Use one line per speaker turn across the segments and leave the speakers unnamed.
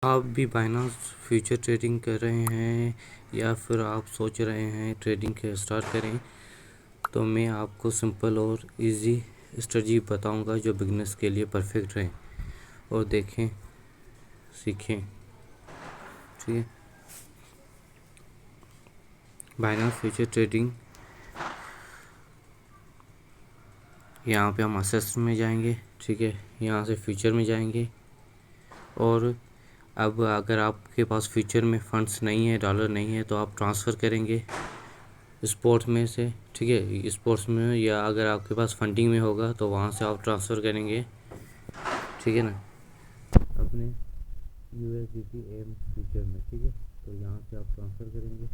आप भी Binance future trading कर रहे हैं या फिर आप सोच रहे हैं ट्रेडिंग के स्टार्ट करें, तो मैं आपको सिंपल और इजी स्ट्रेटजी बताऊंगा जो बिगनर्स के लिए परफेक्ट रहे और देखें सीखें। ठीक है, बाइनांस फ्यूचर ट्रेडिंग, यहाँ पे हम असेस में जाएंगे। ठीक है, यहाँ से फ्यूचर में जाएंगे और अब अगर आपके पास फ्यूचर में फंड्स नहीं है, डॉलर नहीं है, तो आप ट्रांसफ़र करेंगे स्पोर्ट्स में से। ठीक है, स्पोर्ट्स में, या अगर आपके पास फंडिंग में होगा तो वहाँ से आप ट्रांसफ़र करेंगे। ठीक है ना, अपने USDT एम फ्यूचर में। ठीक है, तो यहाँ से आप ट्रांसफ़र करेंगे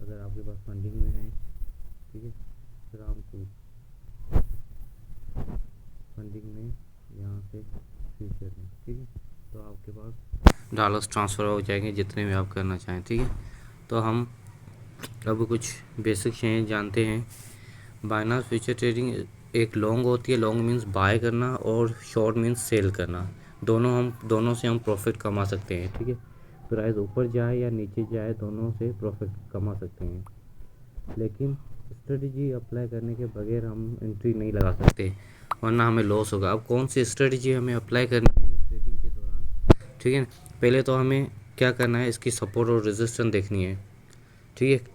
अगर आपके पास फंडिंग में है। ठीक है, फिर आपको फंडिंग में यहाँ से फ्यूचर में। ठीक है, तो आपके पास डॉलर्स ट्रांसफ़र हो जाएंगे जितने भी आप करना चाहें। ठीक है, तो हम अब कुछ बेसिक चीज़ें जानते हैं। बाइनांस फ्यूचर ट्रेडिंग एक लॉन्ग होती है। लॉन्ग मीन्स बाय करना और शॉर्ट मीन्स सेल करना। दोनों से हम प्रॉफिट कमा सकते हैं। ठीक है, प्राइस ऊपर जाए या नीचे जाए, दोनों से प्रॉफिट कमा सकते हैं, लेकिन स्ट्रेटजी अप्लाई करने के बगैर हम एंट्री नहीं लगा सकते, वरना हमें लॉस होगा। अब कौन सी स्ट्रेटजी हमें अप्लाई करनी है ट्रेडिंग के दौरान? ठीक है, पहले तो हमें क्या करना है, इसकी सपोर्ट और रेजिस्टेंस देखनी है। ठीक है,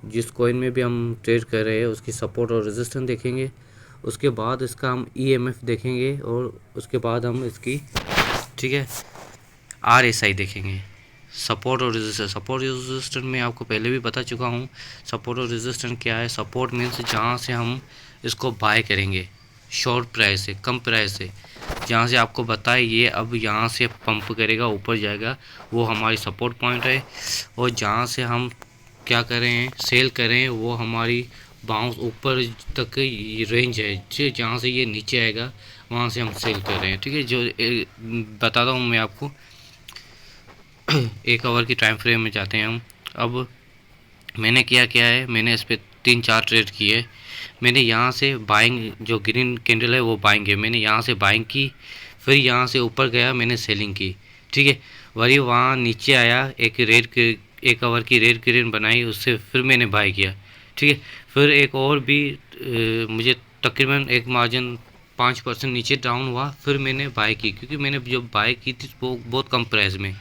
जिस कॉइन में भी हम ट्रेड कर रहे हैं उसकी सपोर्ट और रेजिस्टेंस देखेंगे। उसके बाद इसका हम EMF देखेंगे और उसके बाद हम इसकी, ठीक है, RSI देखेंगे। सपोर्ट और रेजिस्टेंस, सपोर्ट और रेजिस्टेंस में आपको पहले भी बता चुका हूँ। सपोर्ट और रेजिस्टेंस क्या है? सपोर्ट मीन्स जहाँ से हम इसको बाय करेंगे शॉर्ट प्राइस से, कम प्राइस से, जहाँ से आपको बताए ये अब यहाँ से पंप करेगा, ऊपर जाएगा, वो हमारी सपोर्ट पॉइंट है। और जहाँ से हम क्या करें, सेल करें, वो हमारी बाउंस ऊपर तक रेंज है। जहाँ से ये नीचे आएगा वहाँ से हम सेल कर रहे हैं। ठीक है, जो बताता हूँ मैं आपको। 1 आवर की टाइम फ्रेम में जाते हैं हम। अब मैंने क्या है, मैंने इस पर 3-4 ट्रेड किए। मैंने यहाँ से बाइंग, जो ग्रीन कैंडल है वो बाइंग है, मैंने यहाँ से बाइंग की, फिर यहाँ से ऊपर गया मैंने सेलिंग की। ठीक है, वही वहाँ नीचे आया, एक आवर की रेड ग्रीन बनाई, उससे फिर मैंने बाई किया। ठीक है, फिर एक और भी मुझे तकरीबन एक मार्जिन 5% नीचे डाउन हुआ, फिर मैंने बाई की, क्योंकि मैंने जो बाई की थी वो बहुत कम प्राइस में,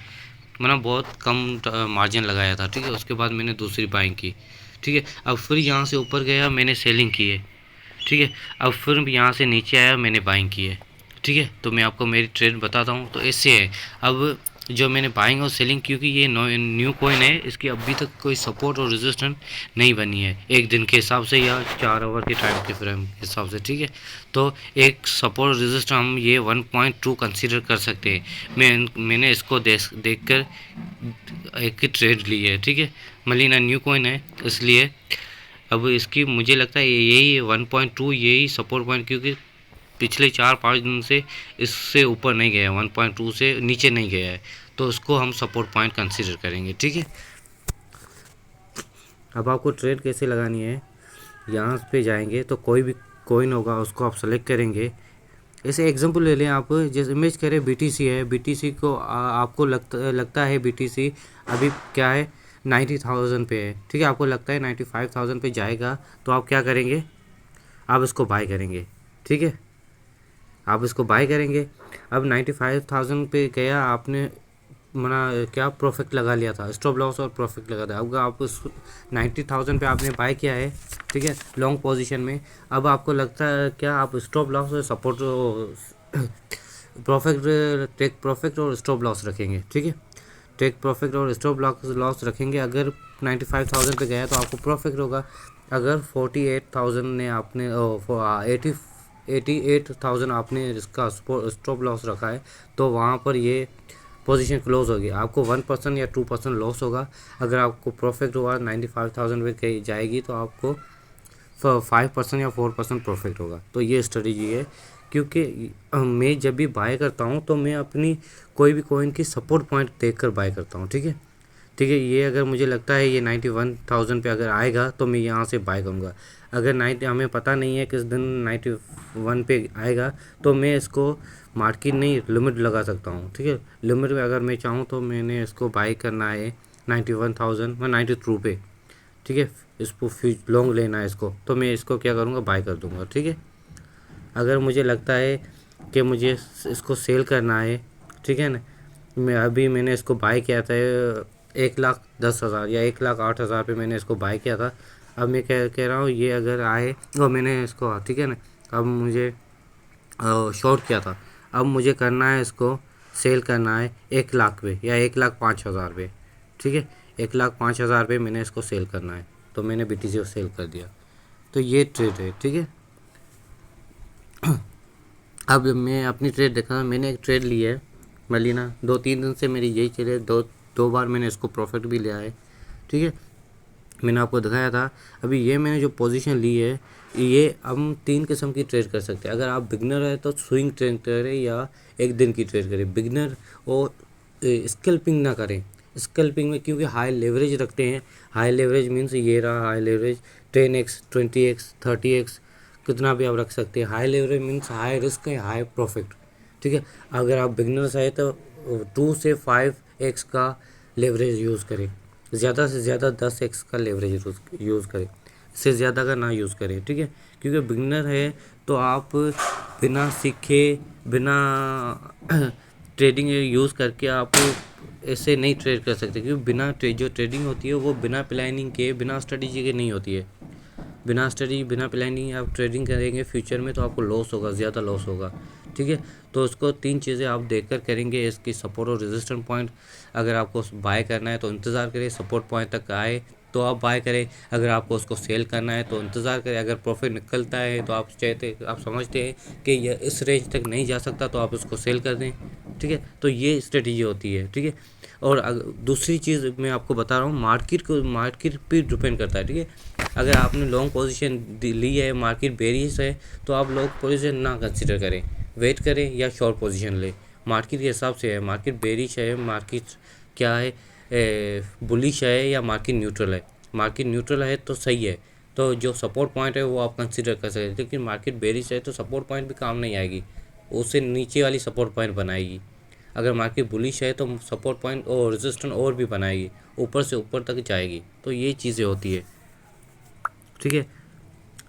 मैंने बहुत कम मार्जिन लगाया था। ठीक है, उसके बाद मैंने दूसरी बाइंग की। ठीक है, अब फिर यहाँ से ऊपर गया मैंने सेलिंग की है। ठीक है, अब फिर यहाँ से नीचे आया मैंने बाइंग की है। ठीक है, तो मैं आपको मेरी ट्रेड बताता हूँ। तो इससे है, अब जो मैंने बाइंग और सेलिंग, क्योंकि ये न्यू कॉइन है, इसकी अभी तक कोई सपोर्ट और रेजिस्टेंस नहीं बनी है एक दिन के हिसाब से या 4 आवर के टाइम के फ्रेम के हिसाब से। ठीक है, तो एक सपोर्ट रेजिस्टेंस हम ये 1.2 कंसीडर कर सकते हैं। मैंने इसको देख कर एक ट्रेड ली है। ठीक है, मलिना न्यू कॉइन है इसलिए अब इसकी मुझे लगता है यही 1.2 यही सपोर्ट पॉइंट, क्योंकि पिछले 4-5 दिन से इससे ऊपर नहीं गया, 1.2 से नीचे नहीं गया है, तो उसको हम सपोर्ट पॉइंट कंसीडर करेंगे। ठीक है, अब आपको ट्रेड कैसे लगानी है, यहाँ पे जाएंगे तो कोई भी कॉइन होगा उसको आप सेलेक्ट करेंगे। ऐसे एग्जांपल ले लें आप, जैसे इमेज करें BTC है, BTC को आपको लगता है BTC अभी क्या है 90,000 पे है। ठीक है, आपको लगता है 95,000 पे जाएगा, तो आप क्या करेंगे, आप इसको बाय करेंगे। ठीक है, आप इसको बाय करेंगे। अब 95,000 पे गया, आपने मना क्या प्रॉफिट लगा लिया था, स्टॉप लॉस और प्रॉफिट लगा था। अब आप उस 90,000 पे आपने बाय किया है, ठीक है, लॉन्ग पोजीशन में। अब आपको लगता है क्या, आप स्टॉप लॉस और सपोर्ट प्रॉफिट, टेक प्रॉफिट और स्टॉप लॉस रखेंगे। ठीक है, टेक प्रॉफिट और स्टॉप लॉस रखेंगे। अगर 95,000 पे गया तो आपको प्रॉफिट होगा। अगर 48,000 ने आपने 88,000 आपने इसका स्टॉप लॉस रखा है, तो वहाँ पर ये पोजीशन क्लोज होगी, आपको 1% या 2% लॉस होगा। अगर आपको प्रॉफिट हुआ 95,000 पे जाएगी तो आपको 5% या 4% प्रॉफिट होगा। तो ये स्ट्रेटजी है, क्योंकि मैं जब भी बाय करता हूँ तो मैं अपनी कोई भी कॉइन की सपोर्ट पॉइंट देख कर बाय करता हूँ। ठीक है, ठीक है, ये अगर मुझे लगता है ये 91,000 पे अगर आएगा तो मैं यहाँ से बाय करूँगा। अगर हमें पता नहीं है किस दिन 91 पे आएगा, तो मैं इसको मार्केट नहीं लिमिट लगा सकता हूँ, ठीक है। लिमिट में अगर मैं चाहूँ तो मैंने इसको बाई करना है 91,092 पे, ठीक है। इसको लॉन्ग लेना है इसको, तो मैं इसको क्या करूँगा, बाय कर दूँगा, ठीक है। अगर मुझे लगता है कि मुझे इसको सेल करना है, ठीक है ना, मैंने इसको बाय किया था 1,10,000 या 1,08,000 पे मैंने इसको बाय किया था। अब मैं कह रहा हूँ ये अगर आए, और मैंने इसको, ठीक है ना, अब मुझे शॉर्ट किया था, अब मुझे करना है इसको सेल करना है 1,00,000 पे या 1,05,000 पे, ठीक है। 1,05,000 पे मैंने इसको सेल करना है, तो मैंने BTC को सेल कर दिया। तो ये ट्रेड है, ठीक है। अब मैं अपनी ट्रेड देखा, मैंने एक ट्रेड ली है मलीना, 2-3 दिन से मेरी यही चले, दो बार मैंने इसको प्रॉफिट भी लिया है, ठीक है। मैंने आपको दिखाया था। अभी ये मैंने जो पोजीशन ली है, ये हम 3 किस्म की ट्रेड कर सकते हैं। अगर आप बिगनर है तो स्विंग ट्रेड करें या एक दिन की ट्रेड करें। बिगनर और स्कैल्पिंग ना करें। स्कैल्पिंग में क्योंकि हाई लेवरेज रखते हैं, हाई लेवरेज मीन्स ये रहा high leverage 10x 20x 30x कितना भी आप रख सकते हैं। High leverage means high risk है, हाई प्रॉफिट, ठीक है। अगर आप बिगनर्स है तो 2 से 5x का लेवरेज यूज़ करें, ज़्यादा से ज़्यादा 10x का लेवरेज यूज़ करें, इससे ज़्यादा का ना यूज़ करें, ठीक है। क्योंकि बिगनर है तो आप बिना सीखे, बिना ट्रेडिंग यूज़ करके आप ऐसे नहीं ट्रेड कर सकते, क्योंकि बिना जो ट्रेडिंग होती है वो बिना प्लानिंग के, बिना स्ट्रेटेजी के नहीं होती है। बिना स्टडी, बिना प्लानिंग आप ट्रेडिंग करेंगे फ्यूचर में तो आपको लॉस होगा, ज़्यादा लॉस होगा, ठीक है। तो उसको 3 चीज़ें आप देखकर करेंगे, इसकी सपोर्ट और रेजिस्टेंस पॉइंट। अगर आपको बाय करना है तो इंतज़ार करें, सपोर्ट पॉइंट तक आए तो आप बाय करें। अगर आपको उसको सेल करना है तो इंतज़ार करें। अगर प्रॉफिट निकलता है तो आप समझते हैं कि यह इस रेंज तक नहीं जा सकता तो आप उसको सेल कर दें, ठीक है। तो ये स्ट्रेटजी होती है, ठीक है। और दूसरी चीज़ मैं आपको बता रहा हूँ, मार्केट पे डिपेंड करता है, ठीक है। अगर आपने लॉन्ग पोजीशन ली है, मार्केट बेरिश है, तो आप लॉन्ग पोजीशन ना कंसिडर करें, वेट करें या शॉर्ट पोजीशन लें। मार्केट के हिसाब से है, मार्केट बेरिश है, मार्केट क्या है, बुलिश है या मार्केट न्यूट्रल है। मार्केट न्यूट्रल है तो सही है, तो जो सपोर्ट पॉइंट है वो आप कंसिडर कर सकते हैं। लेकिन मार्केट बेरिश है तो सपोर्ट पॉइंट भी काम नहीं आएगी, उससे नीचे वाली सपोर्ट पॉइंट बनाएगी। अगर मार्केट बुलिश है तो सपोर्ट पॉइंट और रेजिस्टेंस और भी बनाएगी, ऊपर से ऊपर तक जाएगी। तो ये चीज़ें होती है, ठीक है।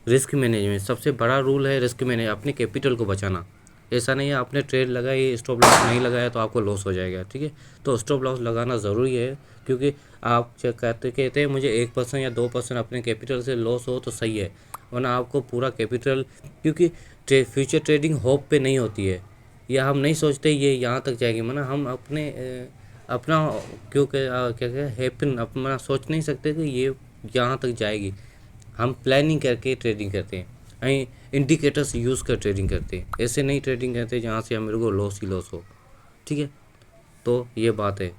रिस्क मैनेजमेंट सबसे बड़ा रूल है, रिस्क मैनेज, अपने कैपिटल को बचाना। ऐसा नहीं है आपने ट्रेड लगाई, स्टॉप लॉस नहीं लगाया तो आपको लॉस हो जाएगा, ठीक है। तो स्टॉप लॉस लगाना ज़रूरी है, क्योंकि आप कहते हैं मुझे 1% या 2% अपने कैपिटल से लॉस हो तो सही है, वरना आपको पूरा कैपिटल, क्योंकि फ्यूचर ट्रेडिंग होप पे नहीं होती है, या हम नहीं सोचते ये यहाँ तक जाएगी, माना हम अपना क्योंकि क्या क्या हैपन अपना सोच नहीं सकते कि ये यहाँ तक जाएगी। हम प्लानिंग करके ट्रेडिंग करते हैं, इंडिकेटर्स यूज़ कर ट्रेडिंग करते हैं, ऐसे नहीं ट्रेडिंग करते जहाँ से मेरे को लॉस ही लॉस हो, ठीक है। तो ये बात है।